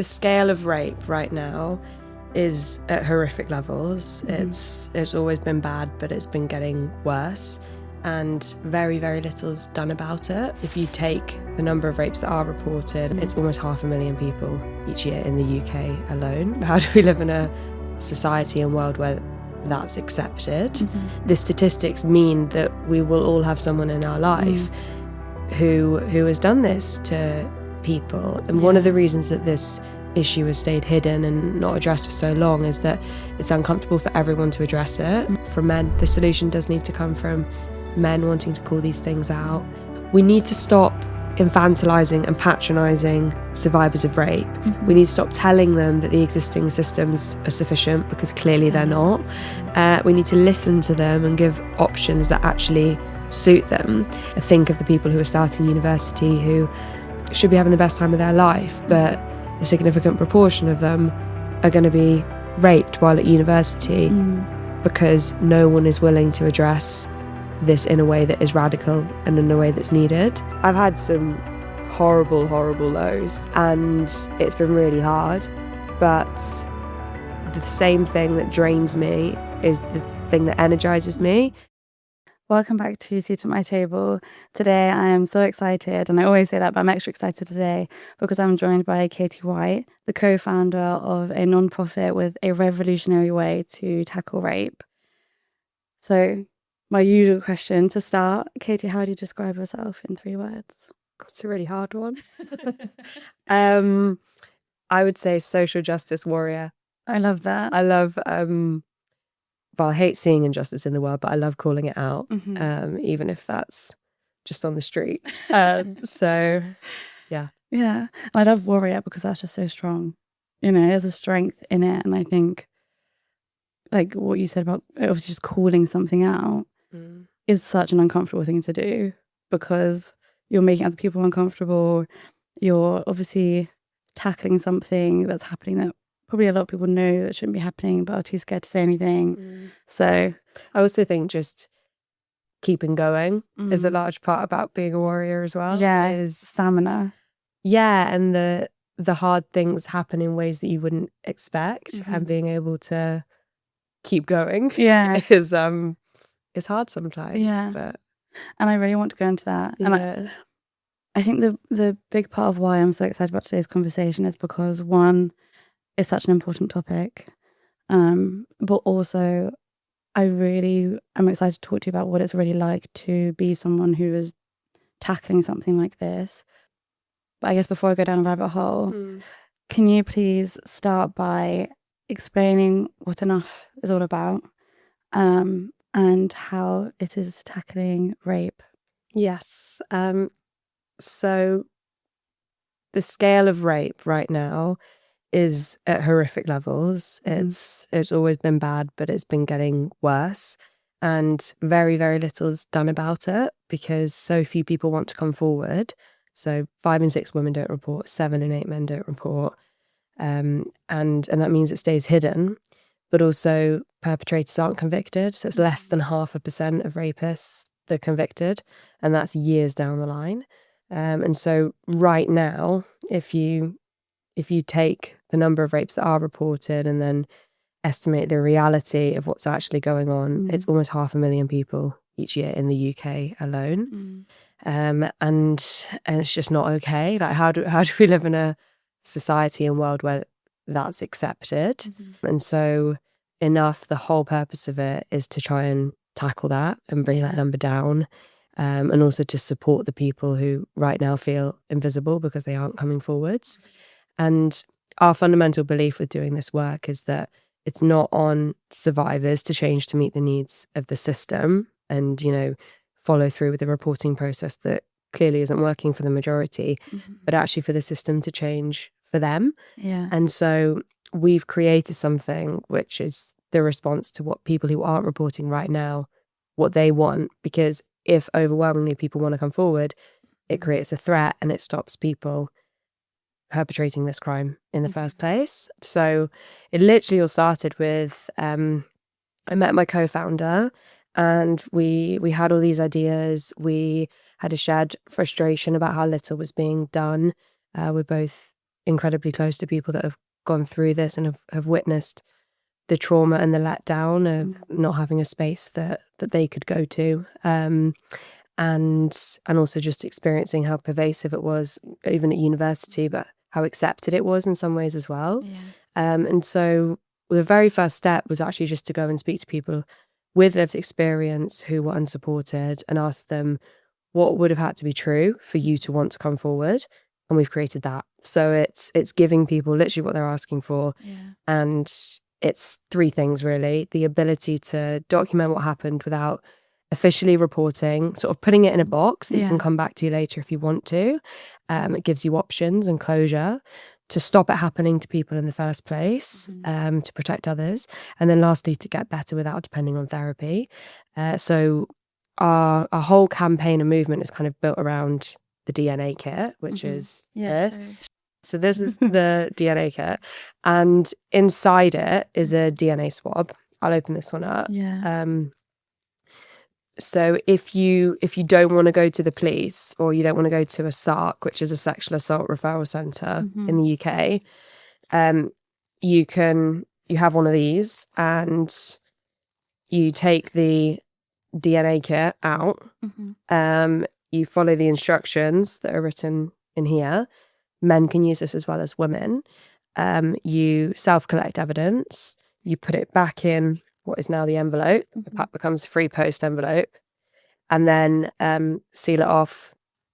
The scale of rape right now is at horrific levels. It's always been bad, but it's been getting worse, and very, very little is done about it. If you take the number of rapes that are reported, it's almost 500,000 people each year in the UK alone. How do we live in a society and world where that's accepted? The statistics mean that we will all have someone in our life who has done this to people. And one of the reasons that this issue has stayed hidden and not addressed for so long is that it's uncomfortable for everyone to address it. For men, the solution does need to come from men wanting to call these things out. We need to stop infantilizing and patronizing survivors of rape. We need to stop telling them that the existing systems are sufficient, because clearly they're not. We need to listen to them and give options that actually suit them. I think of the people who are starting university who should be having the best time of their life, but a significant proportion of them are going to be raped while at university because no one is willing to address this in a way that is radical and in a way that's needed. I've had some horrible, horrible lows, and it's been really hard, but the same thing that drains me is the thing that energizes me. Welcome back to Seat at My Table. Today I am so excited, and I always say that, but I'm extra excited today because I'm joined by Katie White, the co-founder of a non-profit with a revolutionary way to tackle rape. So my usual question to start, Katie, how do you describe yourself in 3 words? It's a really hard one. I would say social justice warrior. I love that. I love I hate seeing injustice in the world, but I love calling it out, even if that's just on the street. So, yeah. Yeah. I love warrior because that's just so strong. You know, there's a strength in it. And I think, like what you said about obviously just calling something out is such an uncomfortable thing to do, because you're making other people uncomfortable. You're obviously tackling something that's happening that probably a lot of people know that shouldn't be happening but are too scared to say anything. So I also think just keeping going is a large part about being a warrior as well. Yeah, is stamina. Yeah, and the hard things happen in ways that you wouldn't expect, and being able to keep going is hard sometimes. Yeah. But and I really want to go into that. And I think the big part of why I'm so excited about today's conversation is because, one, it's such an important topic, but also I really am excited to talk to you about what it's really like to be someone who is tackling something like this. But I guess before I go down a rabbit hole, can you please start by explaining what Enough is all about, and how it is tackling rape? Yes. So the scale of rape right now is at horrific levels. It's always been bad, but it's been getting worse, and very, very little is done about it because so few people want to come forward. So 5 in 6 women don't report, 7 in 8 men don't report, and that means it stays hidden. But also perpetrators aren't convicted, so it's less than 0.5% of rapists that are convicted, and that's years down the line. And so right now, if you take the number of rapes that are reported and then estimate the reality of what's actually going on, it's almost 500,000 people each year in the UK alone. And it's just not okay. Like, how do we live in a society and world where that's accepted? And so Enough, the whole purpose of it is to try and tackle that and bring that number down, and also to support the people who right now feel invisible because they aren't coming forwards. And our fundamental belief with doing this work is that it's not on survivors to change to meet the needs of the system and, you know, follow through with the reporting process that clearly isn't working for the majority, but actually for the system to change for them. Yeah. And so we've created something which is the response to what people who aren't reporting right now, what they want. Because if overwhelmingly people want to come forward, it creates a threat and it stops people perpetrating this crime in the first place. So it literally all started with, I met my co-founder and we had all these ideas. We had a shared frustration about how little was being done. We're both incredibly close to people that have gone through this and have witnessed the trauma and the letdown of not having a space that they could go to, and also just experiencing how pervasive it was, even at university, but how accepted it was in some ways as well. And so the very first step was actually just to go and speak to people with lived experience who were unsupported and ask them what would have had to be true for you to want to come forward. And we've created that. So it's giving people literally what they're asking for. And it's three things, really. The ability to document what happened without officially reporting, sort of putting it in a box that you can come back to later if you want to. It gives you options and closure to stop it happening to people in the first place, to protect others. And then lastly, to get better without depending on therapy. So our whole campaign and movement is kind of built around the DNA kit, which is this. So this is the DNA kit, and inside it is a DNA swab. I'll open this one up. So if you don't want to go to the police, or you don't want to go to a SARC, which is a sexual assault referral centre in the UK, you have one of these, and you take the DNA kit out. You follow the instructions that are written in here. Men can use this as well as women. You self-collect evidence. You put it back in what is now the envelope. The pack becomes a free post envelope. And then seal it off.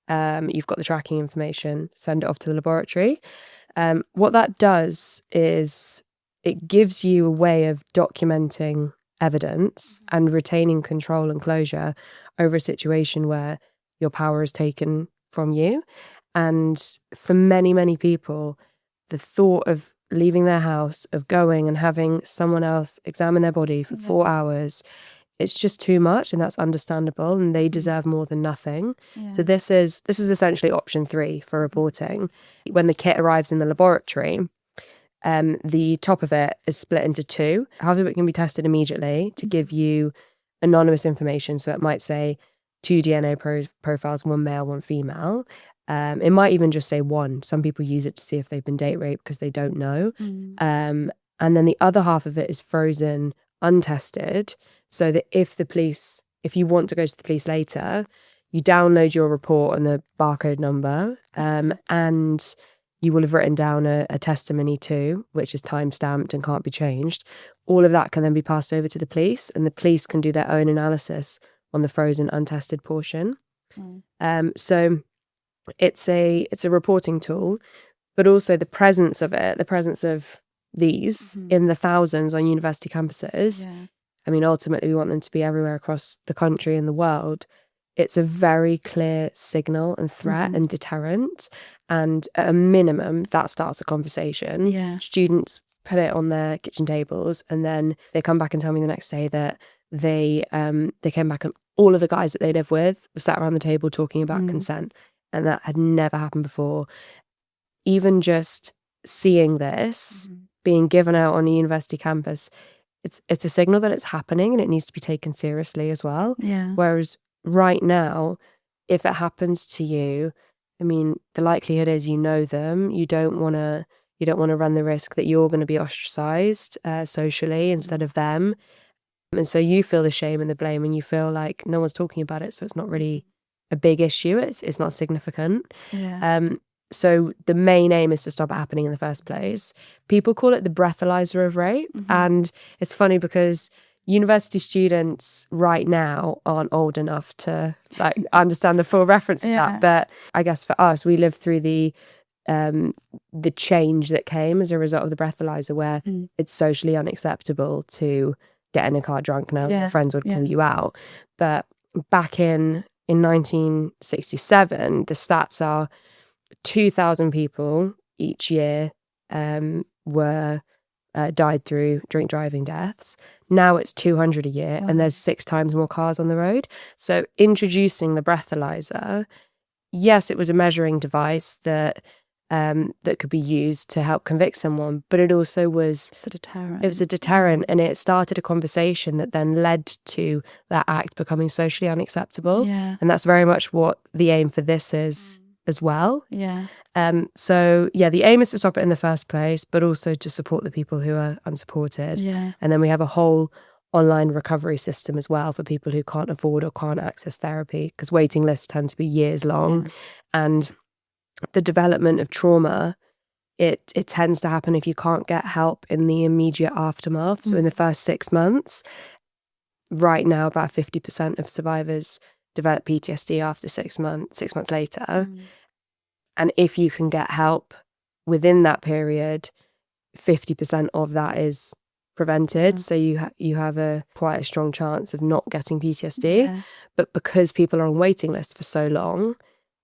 You've got the tracking information. Send it off to the laboratory. What that does is it gives you a way of documenting evidence and retaining control and closure over a situation where your power is taken from you. And for many, many people, the thought of leaving their house, of going and having someone else examine their body for 4 hours, it's just too much, and that's understandable, and they deserve more than nothing. So this is essentially option 3 for reporting. When the kit arrives in the laboratory, the top of it is split into 2. Half of it can be tested immediately to give you anonymous information. So it might say 2 DNA profiles, 1 male, 1 female. It might even just say 1. Some people use it to see if they've been date raped because they don't know. And then the other half of it is frozen, untested, so that if you want to go to the police later, you download your report and the barcode number, and you will have written down a testimony too, which is time-stamped and can't be changed. All of that can then be passed over to the police, and the police can do their own analysis on the frozen, untested portion. So it's a reporting tool, but also the presence of these in the thousands on university campuses. I mean, ultimately, we want them to be everywhere across the country and the world. It's a very clear signal and threat and deterrent. And at a minimum, that starts a conversation. Students put it on their kitchen tables, and then they come back and tell me the next day that they came back and all of the guys that they live with were sat around the table talking about consent. And that had never happened before. Even just seeing this being given out on a university campus, it's a signal that it's happening, and it needs to be taken seriously as well. Whereas right now, if it happens to you, I mean, the likelihood is you know them. You don't want to run the risk that you're going to be ostracized socially instead of them. And so you feel the shame and the blame, and you feel like no one's talking about it, so it's not really a big issue. It's not significant. So the main aim is to stop it happening in the first place. People call it the breathalyzer of rape. And it's funny because university students right now aren't old enough to understand the full reference of that. But I guess for us, we lived through the change that came as a result of the breathalyzer, where it's socially unacceptable to get in a car drunk now. Your friends would call you out. But back in 1967, the stats are 2,000 people each year were died through drink driving deaths. Now it's 200 a year, and there's 6 times more cars on the road. So introducing the breathalyzer, yes, it was a measuring device that could be used to help convict someone, but it also was a deterrent. It was a deterrent, and it started a conversation that then led to that act becoming socially unacceptable. And that's very much what the aim for this is as well. Yeah. So the aim is to stop it in the first place, but also to support the people who are unsupported. Yeah. And then we have a whole online recovery system as well for people who can't afford or can't access therapy, because waiting lists tend to be years long. And the development of trauma, it tends to happen if you can't get help in the immediate aftermath. So in the first 6 months, right now about 50% of survivors develop PTSD after 6 months later. And if you can get help within that period, 50% of that is prevented. So you have quite a strong chance of not getting PTSD. But because people are on waiting lists for so long,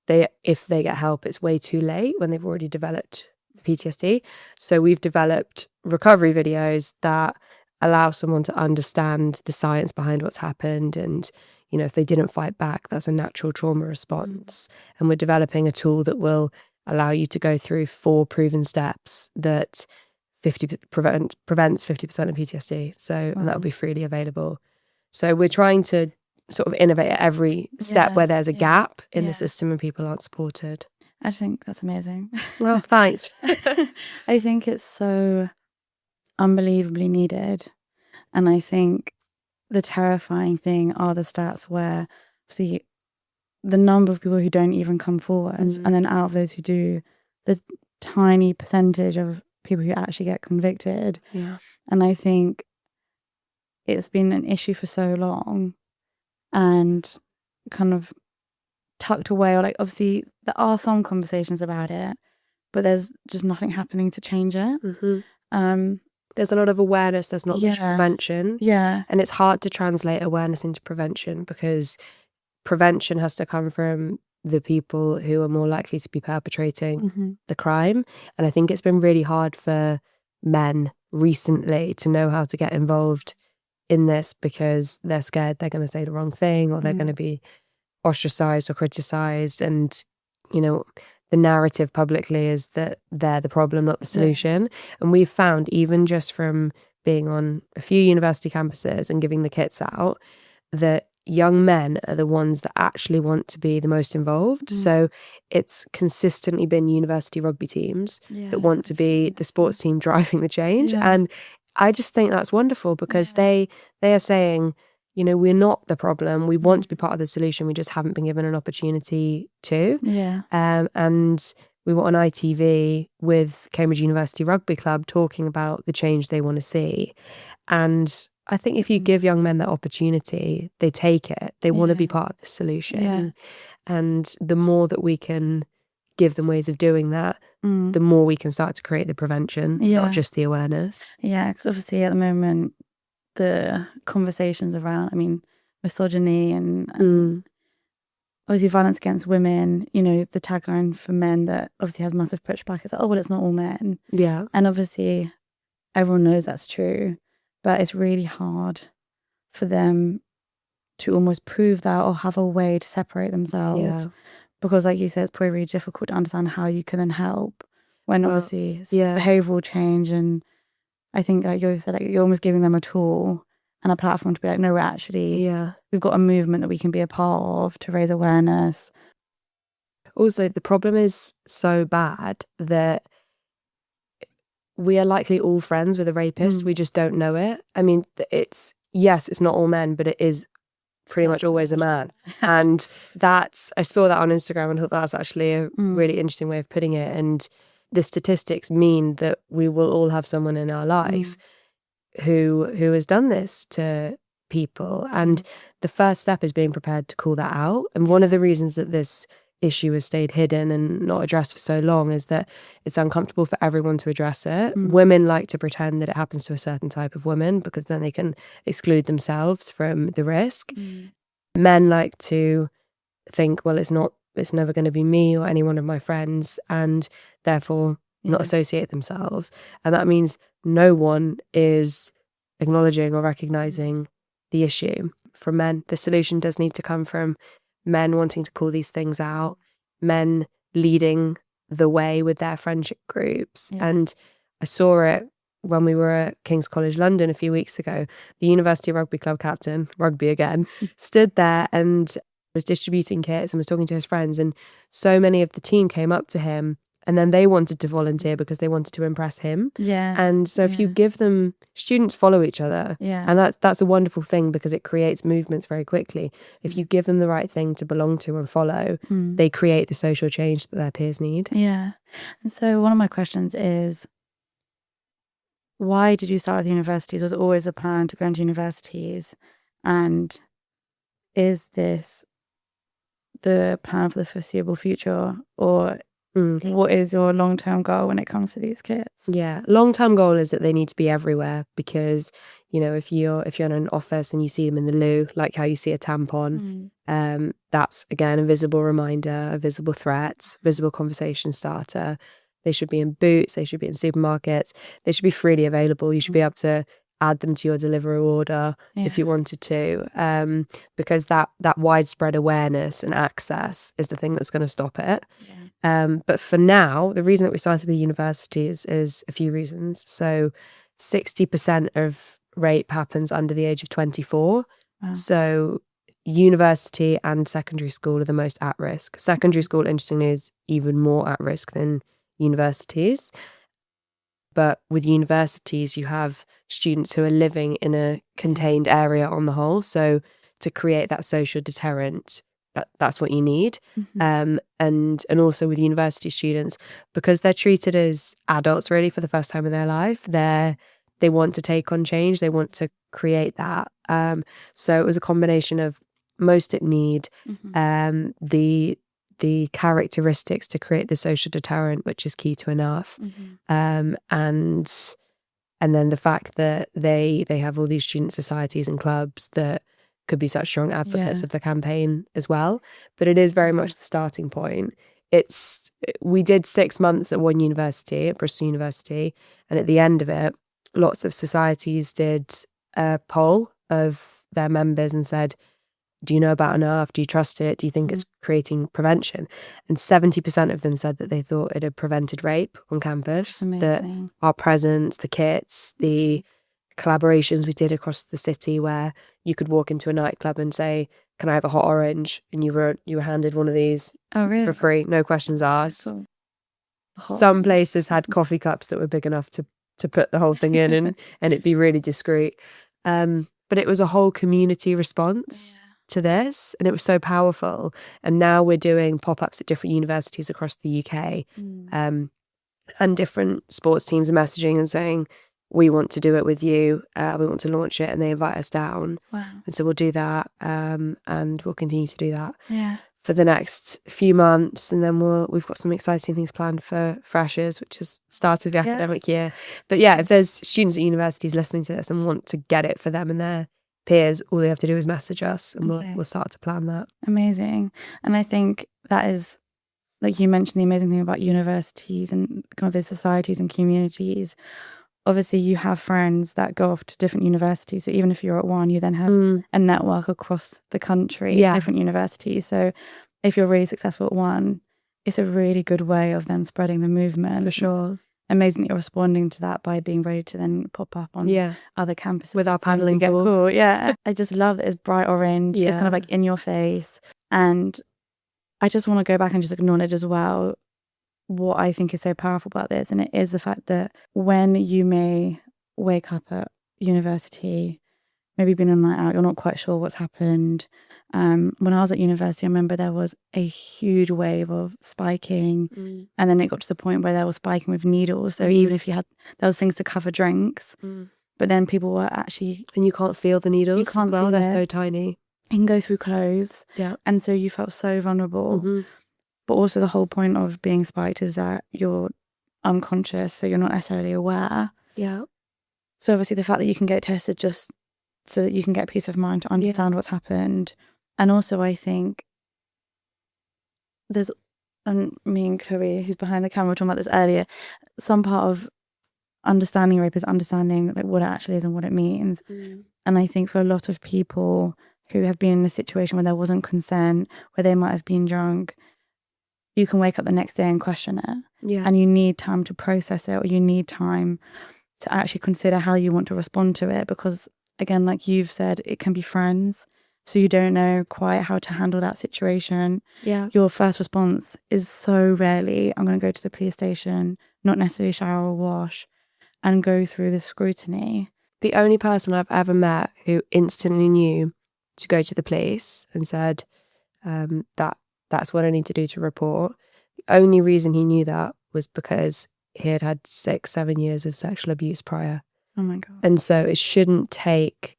if they get help, it's way too late when they've already developed PTSD. So we've developed recovery videos that allow someone to understand the science behind what's happened, and if they didn't fight back, that's a natural trauma response. And we're developing a tool that will allow you to go through 4 proven steps that prevents 50% of PTSD. So and that will be freely available. So we're trying to sort of innovate at every step where there's a gap in the system and people aren't supported. I think that's amazing. Well, thanks. I think it's so unbelievably needed. And I think the terrifying thing are the stats where, see, the number of people who don't even come forward, and then out of those who do, the tiny percentage of people who actually get convicted. Yeah. And I think it's been an issue for so long and kind of tucked away, or like, obviously there are some conversations about it, but there's just nothing happening to change it. There's a lot of awareness, there's not much prevention. Yeah. And it's hard to translate awareness into prevention, because prevention has to come from the people who are more likely to be perpetrating the crime. And I think it's been really hard for men recently to know how to get involved in this, because they're scared they're going to say the wrong thing, or they're going to be ostracized or criticized. And, the narrative publicly is that they're the problem, not the solution. And we've found, even just from being on a few university campuses and giving the kits out, that young men are the ones that actually want to be the most involved. So it's consistently been university rugby teams that want to be the sports team driving the change. And I just think that's wonderful, because they are saying, we're not the problem. We want to be part of the solution. We just haven't been given an opportunity to. And we were on ITV with Cambridge University Rugby Club talking about the change they want to see. And I think if you give young men that opportunity, they take it. They want to be part of the solution. And the more that we can give them ways of doing that, the more we can start to create the prevention, not just the awareness. Yeah, because obviously at the moment, the conversations around, misogyny and obviously violence against women, the tagline for men that obviously has massive pushback is, it's not all men. Yeah. And obviously everyone knows that's true, but it's really hard for them to almost prove that or have a way to separate themselves. Because like you said, it's probably really difficult to understand how you can then help when obviously it's behavioural change. And I think, like you said, you're almost giving them a tool and a platform to be like, no, we're actually, we've got a movement that we can be a part of to raise awareness. Also, the problem is so bad that we are likely all friends with a rapist. We just don't know it. It's not all men, but it is pretty much always a man. And I saw that on Instagram and thought that's actually a really interesting way of putting it. And the statistics mean that we will all have someone in our life who has done this to people. And the first step is being prepared to call that out. And one of the reasons that this issue has stayed hidden and not addressed for so long is that it's uncomfortable for everyone to address it. Women like to pretend that it happens to a certain type of woman, because then they can exclude themselves from the risk. Men like to think, well, it's never going to be me or any one of my friends, and therefore not associate themselves. And that means no one is acknowledging or recognizing the issue. For men, the solution does need to come from men wanting to call these things out, men leading the way with their friendship groups. And I saw it when we were at King's College London a few weeks ago. The University Rugby Club captain, rugby again, stood there and was distributing kits and was talking to his friends, and so many of the team came up to him and then they wanted to volunteer because they wanted to impress him. And so if you give them, students follow each other, and that's a wonderful thing because it creates movements very quickly. If you give them the right thing to belong to and follow, they create the social change that their peers need. And so one of my questions is, why did you start with universities? Was it always a plan to go into universities? And is this the plan for the foreseeable future, or what is your long-term goal when it comes to these kids? Long-term goal is that they need to be everywhere, because if you're in an office and you see them in the loo, like how you see a tampon, that's again a visible reminder, a visible threat, visible conversation starter. They should be in Boots, they should be in supermarkets, they should be freely available. You should be able to add them to your Deliveroo order if you wanted to, because that widespread awareness and access is the thing that's going to stop it. But for now, the reason that we started with universities is a few reasons. So 60% of rape happens under the age of 24. Wow. So university and secondary school are the most at risk. Secondary school, interestingly, is even more at risk than universities. But with universities, you have students who are living in a contained area on the whole. So to create that social deterrent, that's what you need. And also with university students, because they're treated as adults really for the first time in their life, they want to take on change, they want to create that. So it was a combination of most at need, the characteristics to create the social deterrent, which is key to enough, and then the fact that they have all these student societies and clubs that could be such strong advocates of the campaign as well. But it is very much the starting point. We did 6 months at one university, at Bristol University, and at the end of it, lots of societies did a poll of their members and said, do you know about enough? Do you trust it? Do you think it's creating prevention? And 70% of them said that they thought it had prevented rape on campus. That our presence, the kits, the collaborations we did across the city, where you could walk into a nightclub and say, can I have a hot orange? And you were handed one of these for free, no questions asked. Some places had coffee cups that were big enough to put the whole thing in and it'd be really discreet. But it was a whole community response to this, and it was so powerful. And now we're doing pop-ups at different universities across the UK, and different sports teams are messaging and saying, we want to do it with you, we want to launch it, and they invite us down. And so we'll do that, and we'll continue to do that for the next few months, and then we've got some exciting things planned for Freshers, which is start of the academic year. But if there's students at universities listening to this and want to get it for them and their peers, all they have to do is message us, and we'll start to plan that. Amazing. And I think that is, like you mentioned, the amazing thing about universities and kind of those societies and communities. Obviously, you have friends that go off to different universities. So even if you're at one, you then have a network across the country, different universities. So if you're really successful at one, it's a really good way of then spreading the movement. For sure. Amazing that you're responding to that by being ready to then pop up on other campuses with our paddling pool. Cool. I just love that it's bright orange. It's kind of like in your face. And I just want to go back and just acknowledge as well what I think is so powerful about this, and it is the fact that when you may wake up at university, maybe been a night out, you're not quite sure what's happened. When I was at university, I remember there was a huge wave of spiking, and then it got to the point where there was spiking with needles. So even if there was things to cover drinks, but then people were actually... And you can't feel the needles as well, they're so tiny. You can go through clothes. And so you felt so vulnerable. But also the whole point of being spiked is that you're unconscious, so you're not necessarily aware. So obviously the fact that you can get tested just so that you can get peace of mind to understand what's happened. And also I think there's, and me and Chloe, who's behind the camera, were talking about this earlier, some part of understanding rape is understanding like what it actually is and what it means. And I think for a lot of people who have been in a situation where there wasn't consent, where they might have been drunk, you can wake up the next day and question it. And you need time to process it, or you need time to actually consider how you want to respond to it. Because again, like you've said, it can be friends, So you don't know quite how to handle that situation. Yeah. Your first response is so rarely, I'm going to go to the police station, not necessarily shower or wash, and go through the scrutiny. The only person I've ever met who instantly knew to go to the police and said that's what I need to do to report, the only reason he knew that was because he had had 6-7 years of sexual abuse prior. Oh my God. And so it shouldn't take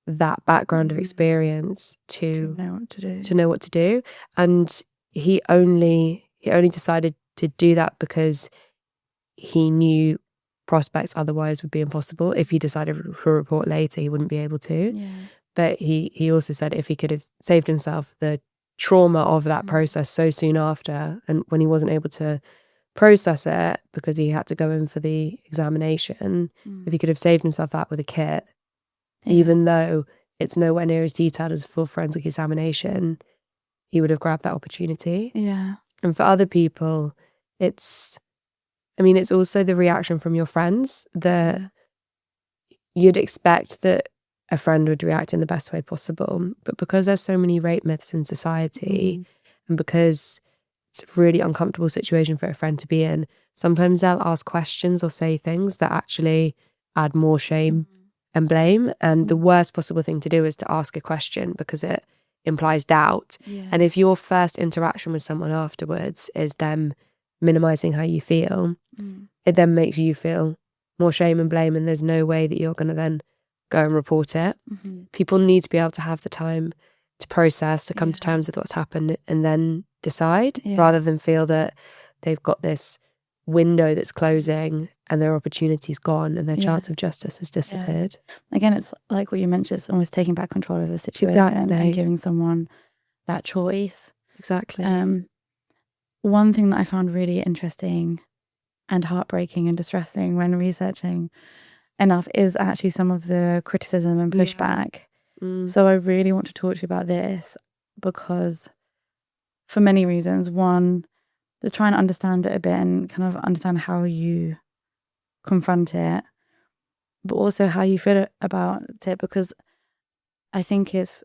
that background of experience to know what to do. And he only decided to do that because he knew prospects otherwise would be impossible. If he decided to report later, he wouldn't be able to. Yeah. But he also said if he could have saved himself the trauma of that process so soon after, and when he wasn't able to process it because he had to go in for the examination, if he could have saved himself that with a kit, even though it's nowhere near as detailed as a full forensic examination, he would have grabbed that opportunity. Yeah. And for other people, it's also the reaction from your friends that you'd expect that a friend would react in the best way possible. But because there's so many rape myths in society, and because it's a really uncomfortable situation for a friend to be in, sometimes they'll ask questions or say things that actually add more shame and blame. And the worst possible thing to do is to ask a question because it implies doubt. And if your first interaction with someone afterwards is them minimizing how you feel, it then makes you feel more shame and blame, and there's no way that you're going to then go and report it. People need to be able to have the time to process, to come to terms with what's happened, and then decide, rather than feel that they've got this window that's closing and their opportunity's gone and their chance of justice has disappeared. Again, it's like what you mentioned, it's almost taking back control of the situation and giving someone that choice. Exactly. One thing that I found really interesting and heartbreaking and distressing when researching enough is actually some of the criticism and pushback. So I really want to talk to you about this because for many reasons. One, to try and understand it a bit and kind of understand how you confront it, but also how you feel about it, because I think it's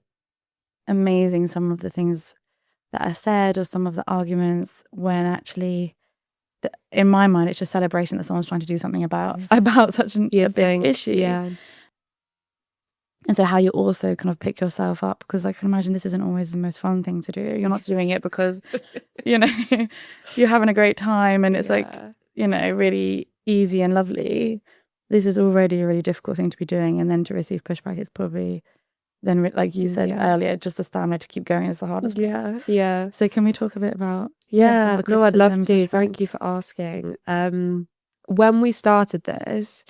amazing some of the things that are said or some of the arguments when actually, in my mind, it's just celebration that someone's trying to do something about such a big issue. Yeah. And so how you also kind of pick yourself up, because I can imagine this isn't always the most fun thing to do. You're not doing it because, you're having a great time and it's really easy and lovely. This is already a really difficult thing to be doing. And then to receive pushback, it's probably then, like you said earlier, just the stamina to keep going is the hardest part. Yeah. So can we talk a bit about no, I'd love to. Thank you for asking. When we started this,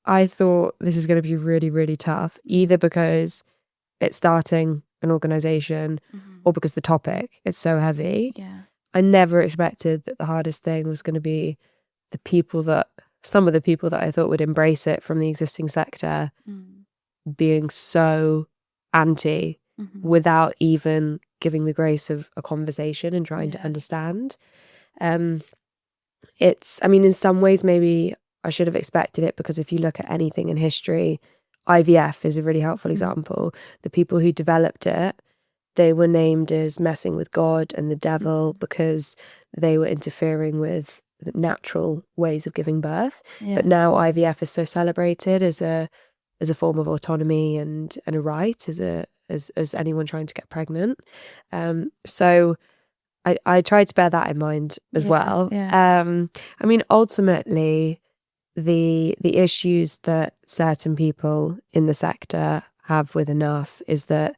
I thought this is going to be really, really tough, either because it's starting an organisation or because the topic is so heavy. Yeah. I never expected that the hardest thing was going to be some of the people that I thought would embrace it from the existing sector being so anti without even giving the grace of a conversation and trying to understand. In some ways, maybe I should have expected it, because if you look at anything in history, IVF is a really helpful example. The people who developed it, they were named as messing with God and the devil because they were interfering with natural ways of giving birth. But now IVF is so celebrated as a form of autonomy and a right as anyone trying to get pregnant. So I tried to bear that in mind as well. Ultimately, the issues that certain people in the sector have with enough is that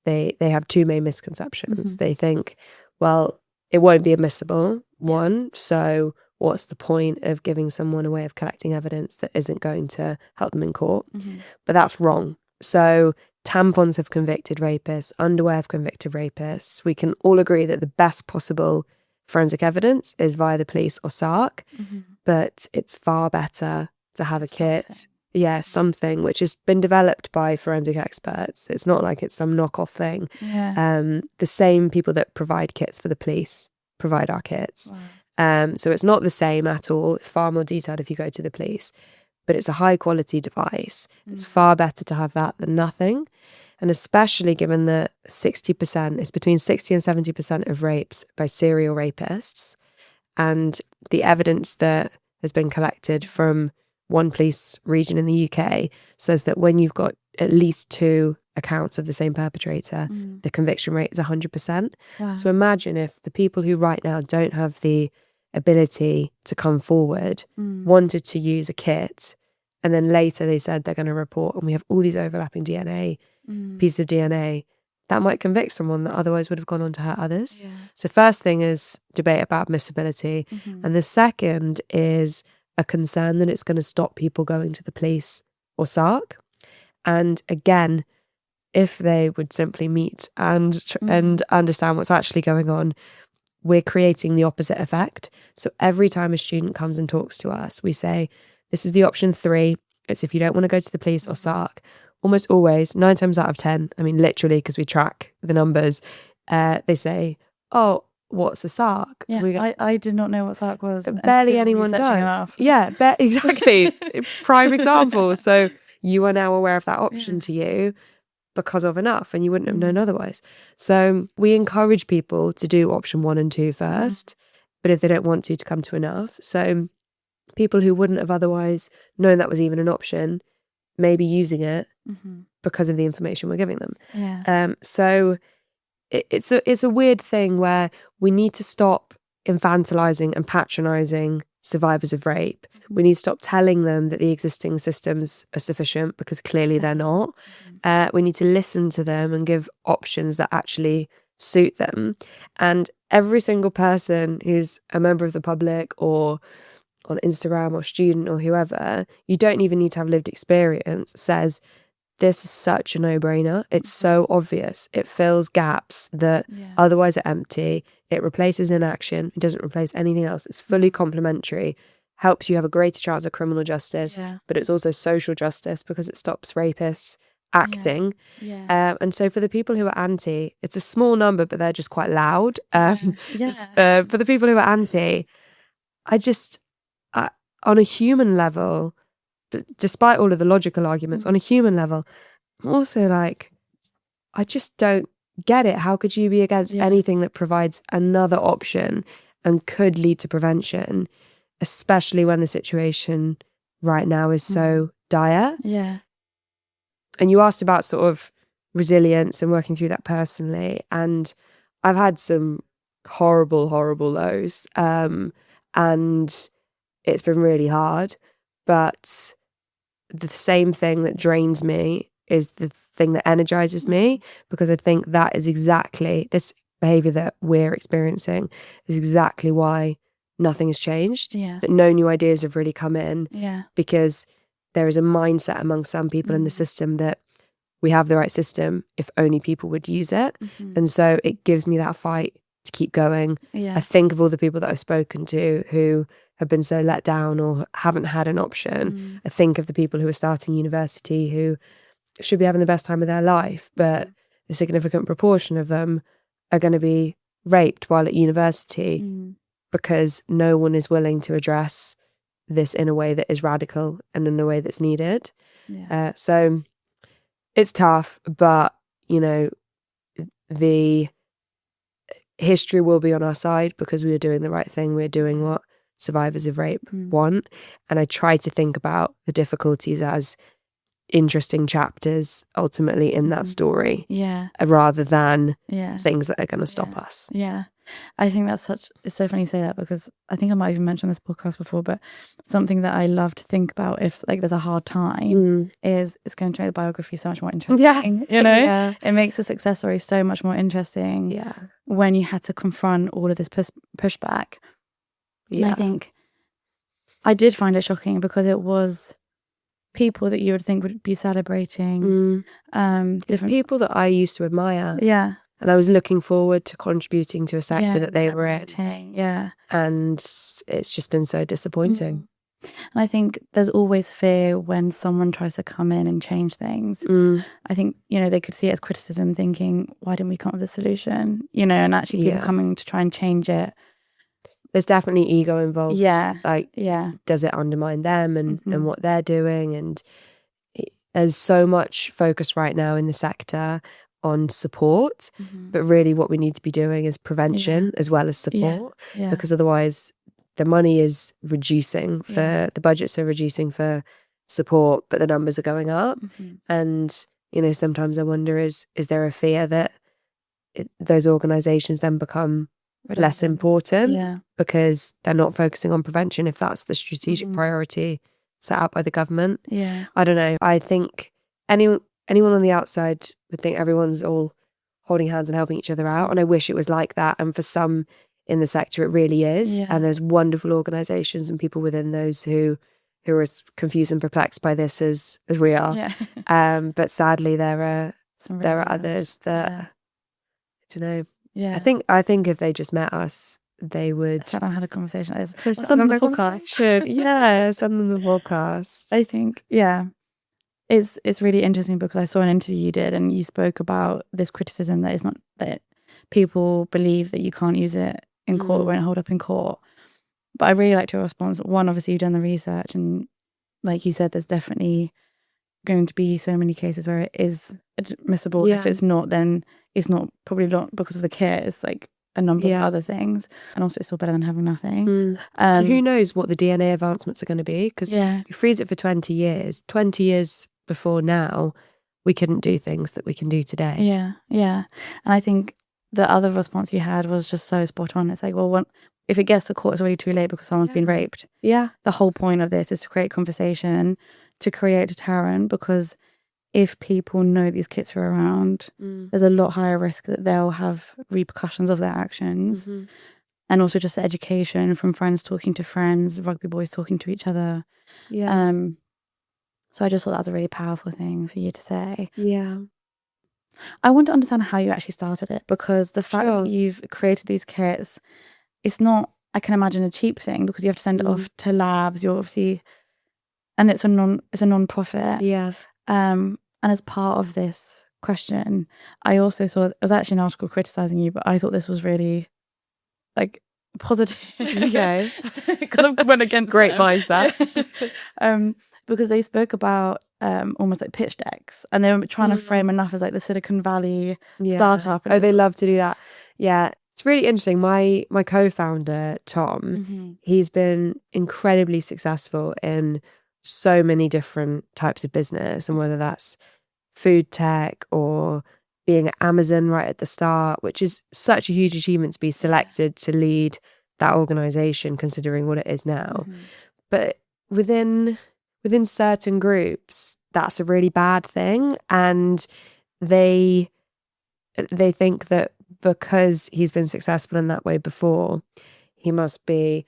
they have two main misconceptions. They think, well, it won't be admissible, one, so what's the point of giving someone a way of collecting evidence that isn't going to help them in court? But that's wrong. So tampons have convicted rapists, underwear have convicted rapists. We can all agree that the best possible forensic evidence is via the police or SARC, but it's far better to have a kit, something which has been developed by forensic experts. It's not like it's some knockoff thing. The same people that provide kits for the police provide our kits. So it's not the same at all. It's far more detailed if you go to the police, but it's a high quality device. It's far better to have that than nothing. And especially given that 60%, it's between 60 and 70% of rapes by serial rapists. And the evidence that has been collected from one police region in the UK says that when you've got at least 2 accounts of the same perpetrator, the conviction rate is 100%. Wow. So imagine if the people who right now don't have the ability to come forward wanted to use a kit, and then later they said they're going to report, and we have all these overlapping DNA, pieces of DNA, that might convict someone that otherwise would have gone on to hurt others. Yeah. So first thing is debate about admissibility. And the second is a concern that it's going to stop people going to the police or SARC. And again, if they would simply meet and understand what's actually going on, we're creating the opposite effect. So every time a student comes and talks to us, we say, this is the option 3. It's if you don't want to go to the police or SARC. Almost always, 9 times out of 10, I mean, literally, because we track the numbers, they say, oh, what's a SARC? Yeah, I did not know what SARC was. Barely anyone does. Yeah, exactly. Prime example. So you are now aware of that option to you because of enough, and you wouldn't have known otherwise. So we encourage people to do option 1 and 2 first, but if they don't want to come to enough. So people who wouldn't have otherwise known that was even an option may be using it because of the information we're giving them. Yeah. So it's a weird thing where we need to stop infantilizing and patronizing survivors of rape. We need to stop telling them that the existing systems are sufficient, because clearly they're not. We need to listen to them and give options that actually suit them. And every single person who's a member of the public or on Instagram or student or whoever, you don't even need to have lived experience, says this is such a no-brainer. It's so obvious. It fills gaps that otherwise are empty. It replaces inaction. It doesn't replace anything else. It's fully complementary, helps you have a greater chance of criminal justice, but it's also social justice because it stops rapists acting. And so for the people who are anti, it's a small number, but they're just quite loud. For the people who are anti, on a human level, despite all of the logical arguments, on a human level, I'm also like, I just don't get it. How could you be against anything that provides another option and could lead to prevention, especially when the situation right now is so dire? Yeah. And you asked about sort of resilience and working through that personally. And I've had some horrible, horrible lows. And it's been really hard. But the same thing that drains me is the thing that energizes me, because I think that is exactly, this behavior that we're experiencing is exactly why nothing has changed. That no new ideas have really come in. Because there is a mindset among some people in the system that we have the right system if only people would use it. And so it gives me that fight to keep going. I think of all the people that I've spoken to who have been so let down or haven't had an option. I think of the people who are starting university who should be having the best time of their life, but a significant proportion of them are going to be raped while at university because no one is willing to address this in a way that is radical and in a way that's needed. So it's tough, but, you know, the history will be on our side because we are doing the right thing. We're doing what survivors of rape want. And I try to think about the difficulties as interesting chapters ultimately in that story, rather than things that are going to stop us. I think it's so funny you say that, because I think I might have even mentioned this podcast before, but something that I love to think about if like there's a hard time is it's going to make the biography so much more interesting. You know, it makes the success story so much more interesting when you had to confront all of this pushback. And I think I did find it shocking because it was people that you would think would be celebrating. It's people that I used to admire. And I was looking forward to contributing to a sector that they were in. And it's just been so disappointing. And I think there's always fear when someone tries to come in and change things. I think, you know, they could see it as criticism, thinking, why didn't we come up with a solution? You know, and actually people coming to try and change it. There's definitely ego involved. Does it undermine them and what they're doing? And there's so much focus right now in the sector on support, but really what we need to be doing is prevention as well as support, because otherwise the money is reducing for the budgets are reducing for support, but the numbers are going up. And sometimes I wonder, is there a fear that those organizations then become less important because they're not focusing on prevention, if that's the strategic priority set out by the government? I don't know. I think anyone on the outside would think everyone's all holding hands and helping each other out, and I wish it was like that. And for some in the sector it really is, and there's wonderful organizations and people within those who are as confused and perplexed by this as we are. But sadly there are others that I don't know. I think if they just met us, they would sat down and had a conversation. Send them the podcast. Yeah, send them the podcast. I think it's really interesting because I saw an interview you did and you spoke about this criticism that it's not that people believe that you can't use it in court, it won't hold up in court. But I really liked your response. One, obviously you've done the research, and like you said, there's definitely going to be so many cases where it is admissible. If it's not, then it's not, probably not because of the care. It's like a number of other things, and also it's still better than having nothing. And who knows what the DNA advancements are going to be, because you freeze it for 20 years before now, we couldn't do things that we can do today. And I think the other response you had was just so spot on. It's like, well, if it gets to court, it's already too late because someone's been raped. The whole point of this is to create conversation, to create deterrent, because if people know these kids are around, there's a lot higher risk that they'll have repercussions of their actions. And also just the education from friends talking to friends, rugby boys talking to each other. So I just thought that was a really powerful thing for you to say. I want to understand how you actually started it, because the fact that you've created these kits, it's not, I can imagine, a cheap thing, because you have to send it off to labs. You're obviously, and it's a non-profit. And as part of this question, I also saw, it was actually an article criticising you, but I thought this was really like positive. Okay. So it kind of went against Great them. mindset. Because they spoke about almost like pitch decks, and they were trying to frame enough as like the Silicon Valley startup. Oh, they love to do that. Yeah. It's really interesting. My co-founder, Tom, he's been incredibly successful in so many different types of business, and whether that's food tech or being at Amazon right at the start, which is such a huge achievement to be selected to lead that organization, considering what it is now. But within certain groups, that's a really bad thing, and they think that because he's been successful in that way before, he must be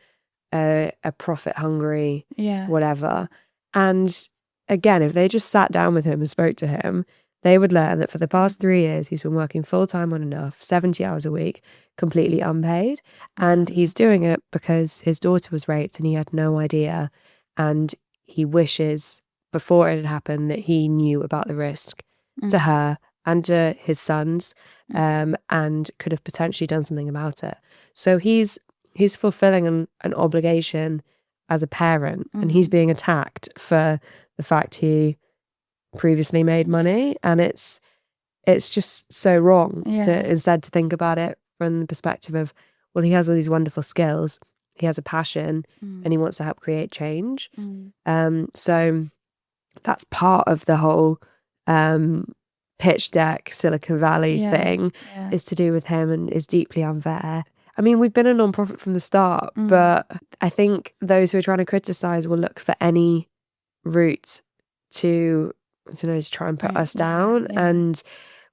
a profit hungry whatever. And again, if they just sat down with him and spoke to him, they would learn that for the past 3 years he's been working full-time on enough, 70 hours a week, completely unpaid, and he's doing it because his daughter was raped and he had no idea, and he wishes before it had happened that he knew about the risk to her and to his sons, and could have potentially done something about it. So he's fulfilling an obligation as a parent, and he's being attacked for the fact he previously made money, and it's just so wrong to instead to think about it from the perspective of, well, he has all these wonderful skills, he has a passion, and he wants to help create change. So that's part of the whole pitch deck Silicon Valley thing is to do with him, and is deeply unfair. I mean, we've been a non-profit from the start, but I think those who are trying to criticise will look for any route to try and put us down. And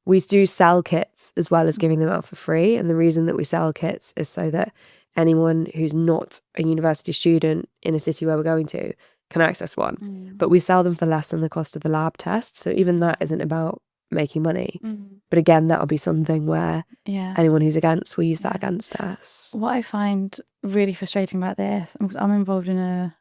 we do sell kits as well as giving them out for free. And the reason that we sell kits is so that anyone who's not a university student in a city where we're going to can access one. But we sell them for less than the cost of the lab test. So even that isn't about making money. But again, that'll be something where anyone who's against will use that against us. What I find really frustrating about this, because I'm involved in a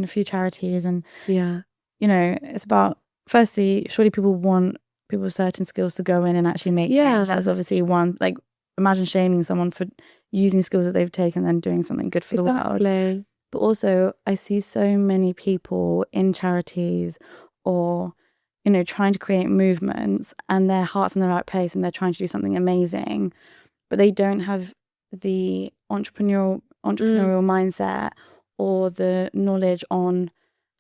few charities, and it's about, firstly, surely people want people with certain skills to go in and actually make change. That's obviously one. Like, imagine shaming someone for using skills that they've taken and then doing something good for the world. But also, I see so many people in charities or trying to create movements and their heart's in the right place and they're trying to do something amazing, but they don't have the entrepreneurial mindset or the knowledge on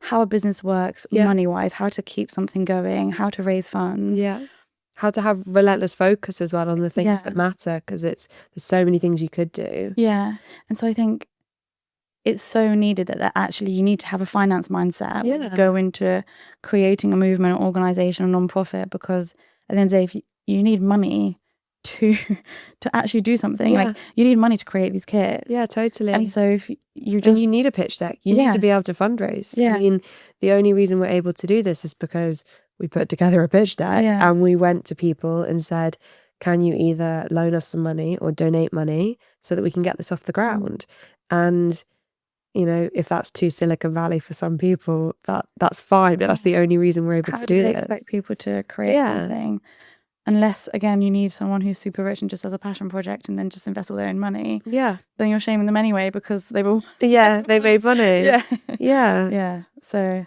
how a business works money-wise, how to keep something going, how to raise funds. Yeah. How to have relentless focus as well on the things that matter, because there's so many things you could do. Yeah. And so I think it's so needed that actually you need to have a finance mindset when you go into creating a movement, or organisation, or non-profit, because at the end of the day, if you need money to actually do something, like you need money to create these kits. Yeah, totally. And so if you you need a pitch deck, you need to be able to fundraise. I mean, the only reason we're able to do this is because we put together a pitch deck and we went to people and said, can you either loan us some money or donate money so that we can get this off the ground? And if that's too Silicon Valley for some people, that's fine, but that's the only reason we're able to do this. Expect people to create something, unless again you need someone who's super rich and just has a passion project and then just invest all their own money. Then you're shaming them anyway because they will. They made money. So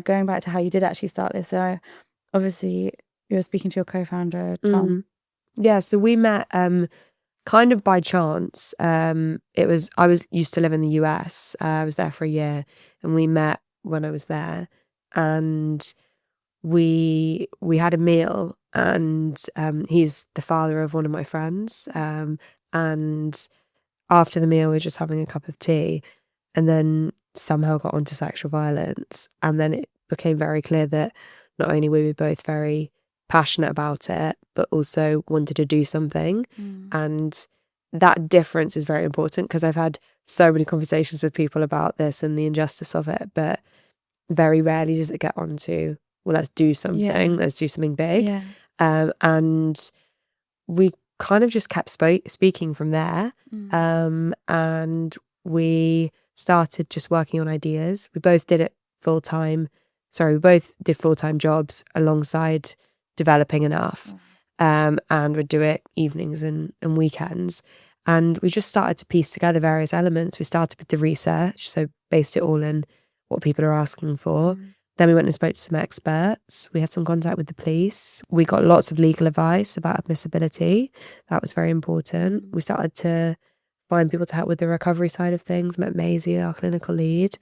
going back to how you did actually start this. So obviously you were speaking to your co-founder Tom. So we met kind of by chance. I was used to live in the US. I was there for a year, and we met when I was there, and we had a meal, and he's the father of one of my friends, and after the meal we were just having a cup of tea, and then somehow got onto sexual violence, and then it became very clear that not only were we both very passionate about it, but also wanted to do something. And that difference is very important, because I've had so many conversations with people about this and the injustice of it, but very rarely does it get onto, well, let's do something, let's do something big. And we kind of just kept speaking from there. And we started just working on ideas. We both did it full-time. We both did full-time jobs alongside developing enough, and would do it evenings and weekends. And we just started to piece together various elements. We started with the research, so based it all in what people are asking for. Then we went and spoke to some experts. We had some contact with the police. We got lots of legal advice about admissibility. That was very important. We started to find people to help with the recovery side of things. Met Maisie, our clinical lead.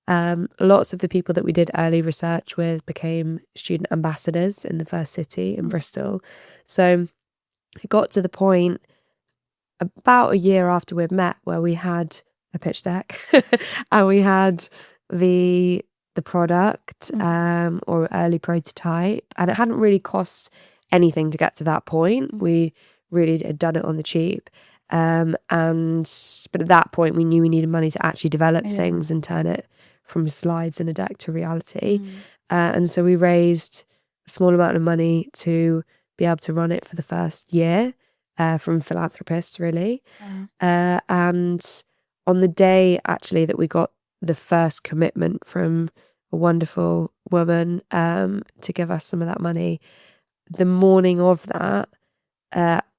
Lots of the people that we did early research with became student ambassadors in the first city in Bristol. So it got to the point about a year after we'd met where we had a pitch deck and we had the product or early prototype, and it hadn't really cost anything to get to that point. We really had done it on the cheap. But at that point we knew we needed money to actually develop things and turn it from slides in a deck to reality. And so we raised a small amount of money to be able to run it for the first year from philanthropists, really. And on the day actually that we got the first commitment from a wonderful woman to give us some of that money, the morning of that,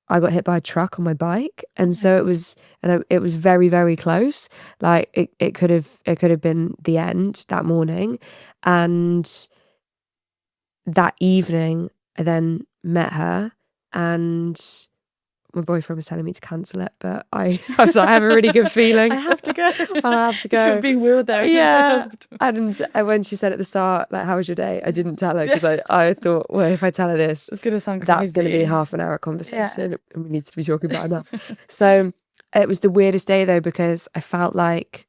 I got hit by a truck on my bike, and so it was very, very close. Like it could have been the end that morning. And that evening, I then met her, and my boyfriend was telling me to cancel it, but I was like, I have a really good feeling. I have to go. I have to go. You're being wheeled there. And when she said at the start, like, how was your day? I didn't tell her, because I thought, well, if I tell her this, it's gonna sound that's going to be a half an hour conversation, and we need to be talking about enough. So it was the weirdest day though, because I felt like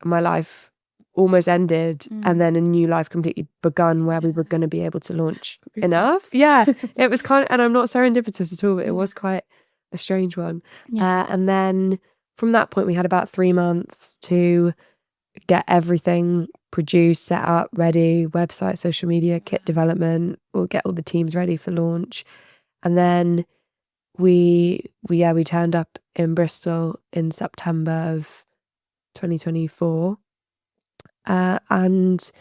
my life almost ended and then a new life completely begun, where we were going to be able to launch enough. It was kind of, and I'm not serendipitous at all, but it was quite a strange one. And then from that point we had about 3 months to get everything produced, set up, ready, website, social media, kit development. We'll get all the teams ready for launch. And then we turned up in Bristol in September of 2024, and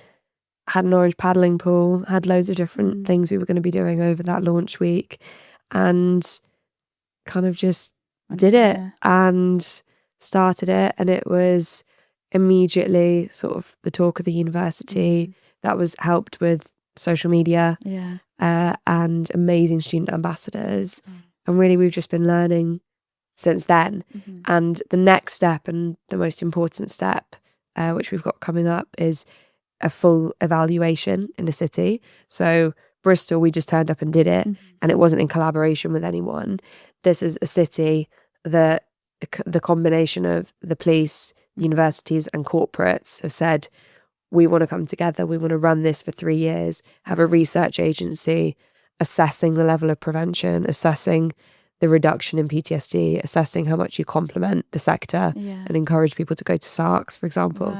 had an orange paddling pool, had loads of different things we were going to be doing over that launch week, and kind of just did it and started it. And it was immediately sort of the talk of the university. That was helped with social media, and amazing student ambassadors. And really, we've just been learning since then. And the next step, and the most important step, which we've got coming up, is a full evaluation in the city. So Bristol, we just turned up and did it, and it wasn't in collaboration with anyone. This is a city that the combination of the police, universities and corporates have said, we want to come together, we want to run this for 3 years, have a research agency assessing the level of prevention, assessing the reduction in PTSD, assessing how much you complement the sector and encourage people to go to SARCs, for example.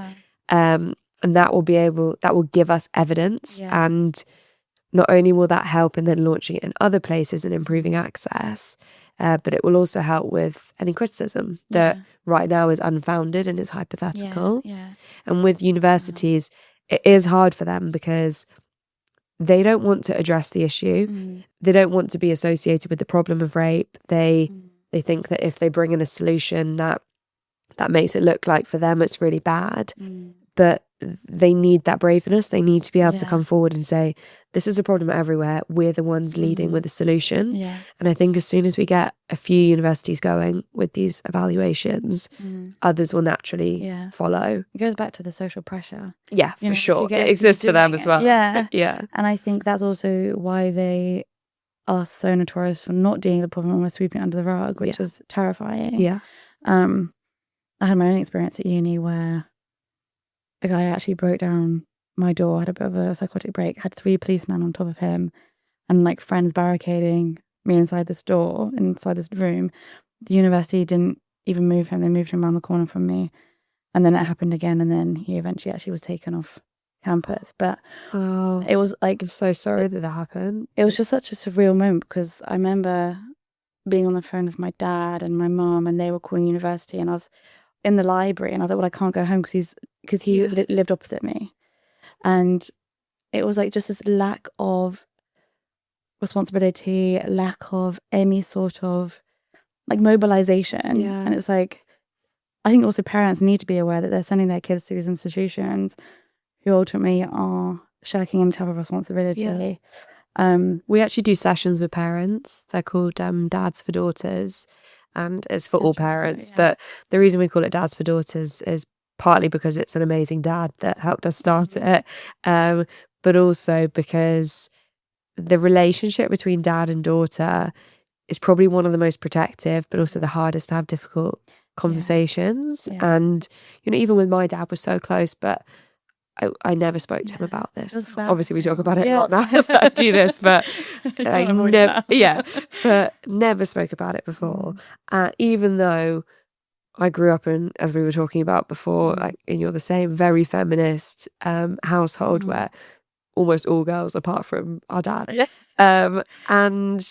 And that will give us evidence, and not only will that help in then launching it in other places and improving access, but it will also help with any criticism that right now is unfounded and is hypothetical. And with universities, it is hard for them because they don't want to address the issue. They don't want to be associated with the problem of rape. They think that if they bring in a solution that makes it look like for them it's really bad. But they need that braveness. They need to be able to come forward and say, this is a problem everywhere. We're the ones leading with a solution. And I think as soon as we get a few universities going with these evaluations, others will naturally follow. It goes back to the social pressure. Yeah, for sure. It exists for them as well. Yeah. And I think that's also why they are so notorious for not dealing with the problem, almost sweeping it under the rug, which is terrifying. I had my own experience at uni where a guy actually broke down my door, had a bit of a psychotic break, had 3 policemen on top of him, and like friends barricading me inside this door, inside this room. The university didn't even move him. They moved him around the corner from me. And then it happened again, and then he eventually actually was taken off campus. But it was like... I'm so sorry that happened. It was just such a surreal moment because I remember being on the phone with my dad and my mum, and they were calling university, and I was in the library, and I was like, well, I can't go home because he lived opposite me. And it was like just this lack of responsibility, lack of any sort of like mobilization. And it's like, I think also parents need to be aware that they're sending their kids to these institutions who ultimately are shirking any type of responsibility. We actually do sessions with parents. They're called Dads for Daughters, and it's for all parents. But the reason we call it Dads for Daughters is partly because it's an amazing dad that helped us start it, but also because the relationship between dad and daughter is probably one of the most protective, but also the hardest to have difficult conversations. And, you know, even with my dad, we're so close, but I never spoke to him about this. Obviously, we talk about it a lot now that I do this, but but never spoke about it before. Even though I grew up in, as we were talking about before, like, and you're the same, very feminist household where almost all girls, apart from our dad, and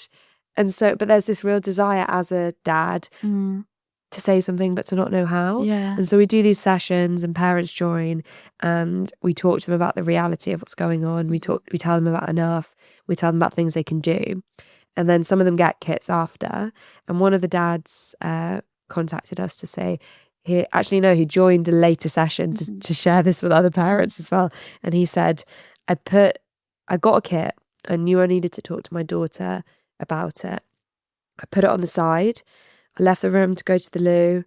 so, but there's this real desire as a dad to say something but to not know how. And so we do these sessions and parents join and we talk to them about the reality of what's going on. We tell them about enough. We tell them about things they can do. And then some of them get kits after. And one of the dads contacted us to say, he joined a later session to share this with other parents as well. And he said, I got a kit. I knew I needed to talk to my daughter about it. I put it on the side. I left the room to go to the loo,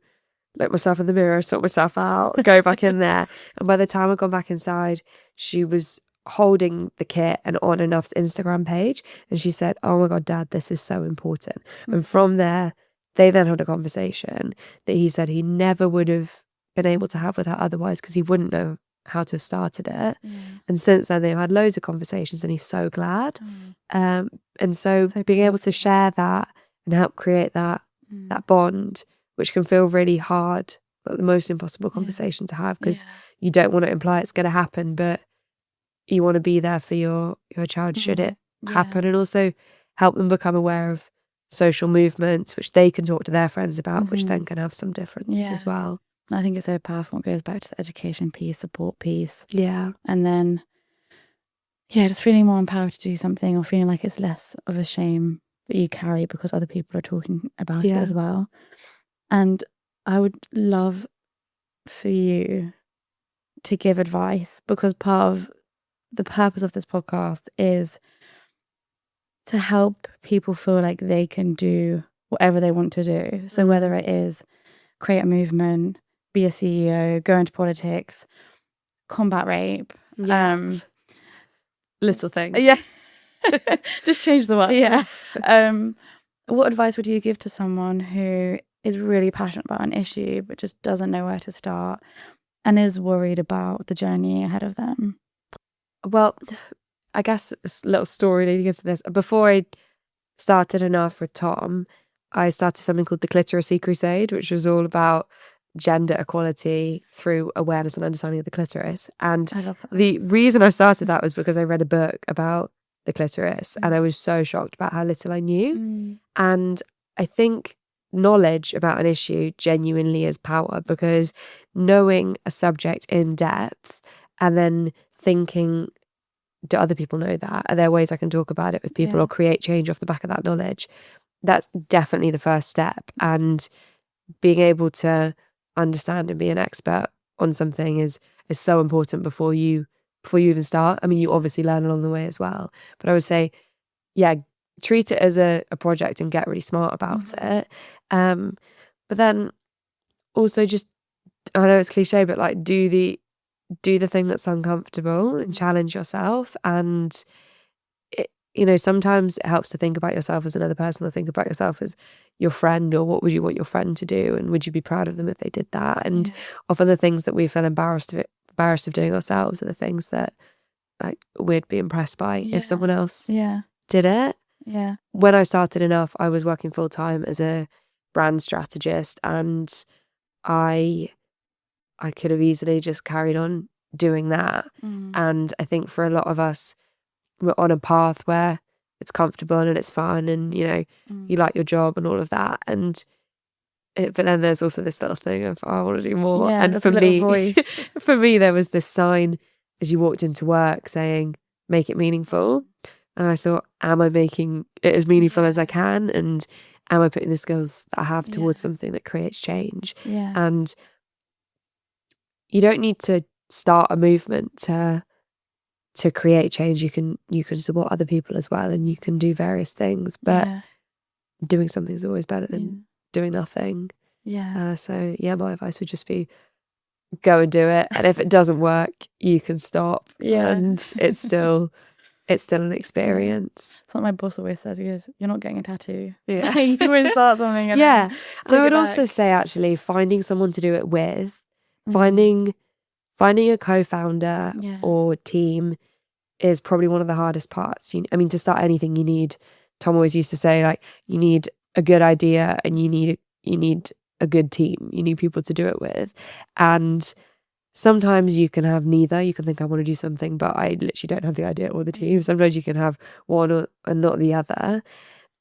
look myself in the mirror, sort myself out, go back in there. And by the time I'd gone back inside, she was holding the kit and on Enough's Instagram page. And she said, oh my God, Dad, this is so important. And from there, they then had a conversation that he said he never would have been able to have with her otherwise because he wouldn't know how to have started it. And since then, they've had loads of conversations and he's so glad. And so being able to share that and help create that bond, which can feel really hard, but the most impossible conversation to have because you don't want to imply it's going to happen, but you want to be there for your child should it happen, and also help them become aware of social movements, which they can talk to their friends about, which then can have some difference as well. I think it's so powerful. It goes back to the education piece, support piece. And then, just feeling more empowered to do something or feeling like it's less of a shame that you carry because other people are talking about it as well. And I would love for you to give advice because part of the purpose of this podcast is to help people feel like they can do whatever they want to do. So whether it is create a movement, be a CEO, go into politics, combat rape, little things. Yes. Just change the word. Yeah. What advice would you give to someone who is really passionate about an issue but just doesn't know where to start and is worried about the journey ahead of them? Well, I guess a little story leading into this. Before I started Enough with Tom, I started something called the Cliteracy Crusade, which was all about gender equality through awareness and understanding of the clitoris. And I love that. the reason I started that was because I read a book about the clitoris and I was so shocked about how little I knew. And I think knowledge about an issue genuinely is power, because knowing a subject in depth and then thinking, do other people know that? Are there ways I can talk about it with people or create change off the back of that knowledge? That's definitely the first step. And being able to understand and be an expert on something is so important before you even start. I mean, you obviously learn along the way as well. But I would say, treat it as a project and get really smart about it. But then also just, I know it's cliche, but like do the thing that's uncomfortable and challenge yourself. And sometimes it helps to think about yourself as another person, or think about yourself as your friend, or what would you want your friend to do, and would you be proud of them if they did that? And often the things that we feel embarrassed of doing ourselves are the things that like we'd be impressed by if someone else did it. Yeah. When I started Enough, I was working full time as a brand strategist, and I could have easily just carried on doing that. And I think for a lot of us, we're on a path where it's comfortable and it's fun, and you like your job and all of that. And but then there's also this little thing of, I want to do more. And for me, there was this sign as you walked into work saying, make it meaningful. And I thought, am I making it as meaningful as I can? And am I putting the skills that I have towards something that creates change? And you don't need to start a movement to create change. You can support other people as well, and you can do various things, but doing something is always better than doing nothing. So my advice would just be, go and do it, and if it doesn't work, you can stop. And it's still an experience. It's what my boss always says. He goes, you're not getting a tattoo. You always start something. And I would also say, actually, finding someone to do it with, finding a co-founder or team is probably one of the hardest parts. To start anything, you need, Tom always used to say, like, you need a good idea and you need a good team. You need people to do it with. And sometimes you can have neither. You can think, I want to do something, but I literally don't have the idea or the team. Sometimes you can have one and not the other.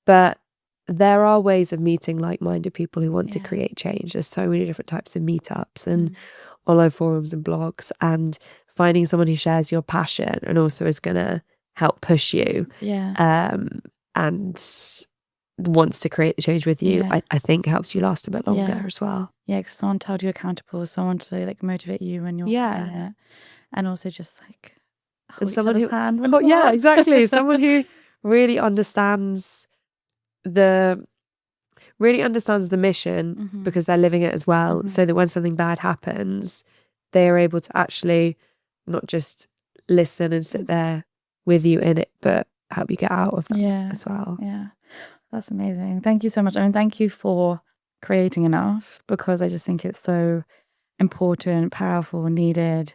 But there are ways of meeting like-minded people who want to create change. There's so many different types of meetups and online forums and blogs, and finding someone who shares your passion and also is going to help push you and wants to create the change with you, I think helps you last a bit longer as well. Because someone to hold you accountable, someone to like motivate you when you're in it, and also just like hold each other's hand. Exactly. Someone who really understands the mission because they're living it as well, so that when something bad happens, they are able to actually not just listen and sit there with you in it, but help you get out of that as well. That's amazing. Thank you so much. Thank you for creating Enough, because I just think it's so important, powerful, needed,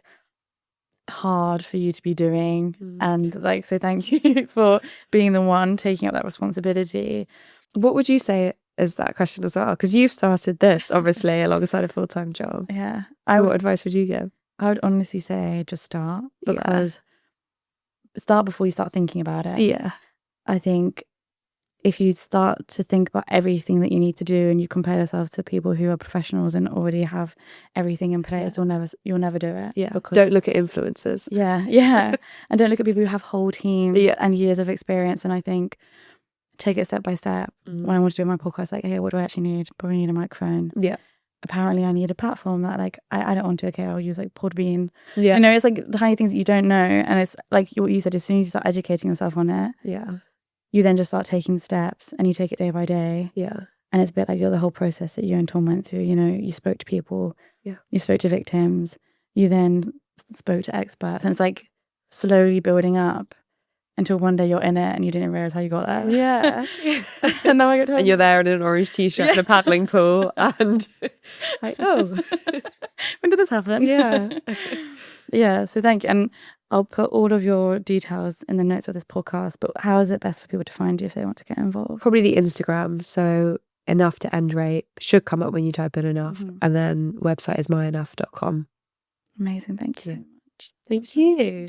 hard for you to be doing. And so thank you for being the one taking up that responsibility. What would you say is that question as well? Because you've started this obviously alongside a full-time job. So what advice would you give? I would honestly say just start, because start before you start thinking about it. I think if you start to think about everything that you need to do and you compare yourself to people who are professionals and already have everything in place, you'll never do it. Because don't look at influencers. And don't look at people who have whole teams and years of experience. And I think take it step by step. When I want to do my podcast, like, hey, what do I actually need? Probably need a microphone. apparently I need a platform that like I don't want to. Okay, I'll use like Podbean. Yeah. You know, it's like tiny things that you don't know, and it's like what you said. As soon as you start educating yourself on it, you then just start taking steps, and you take it day by day. Yeah. And it's a bit like the whole process that you and Tom went through. You know, you spoke to people. Yeah. You spoke to victims. You then spoke to experts, and it's like slowly building up until one day you're in it and you didn't realize how you got there. Yeah. And now I get to and you're there in an orange t-shirt and a paddling pool and like, oh, when did this happen? Yeah. Yeah, so thank you. And I'll put all of your details in the notes of this podcast, but how is it best for people to find you if they want to get involved? Probably the Instagram. So enough to end rate should come up when you type in enough. And then website is myenough.com. Amazing. Thank you so much. Thank you.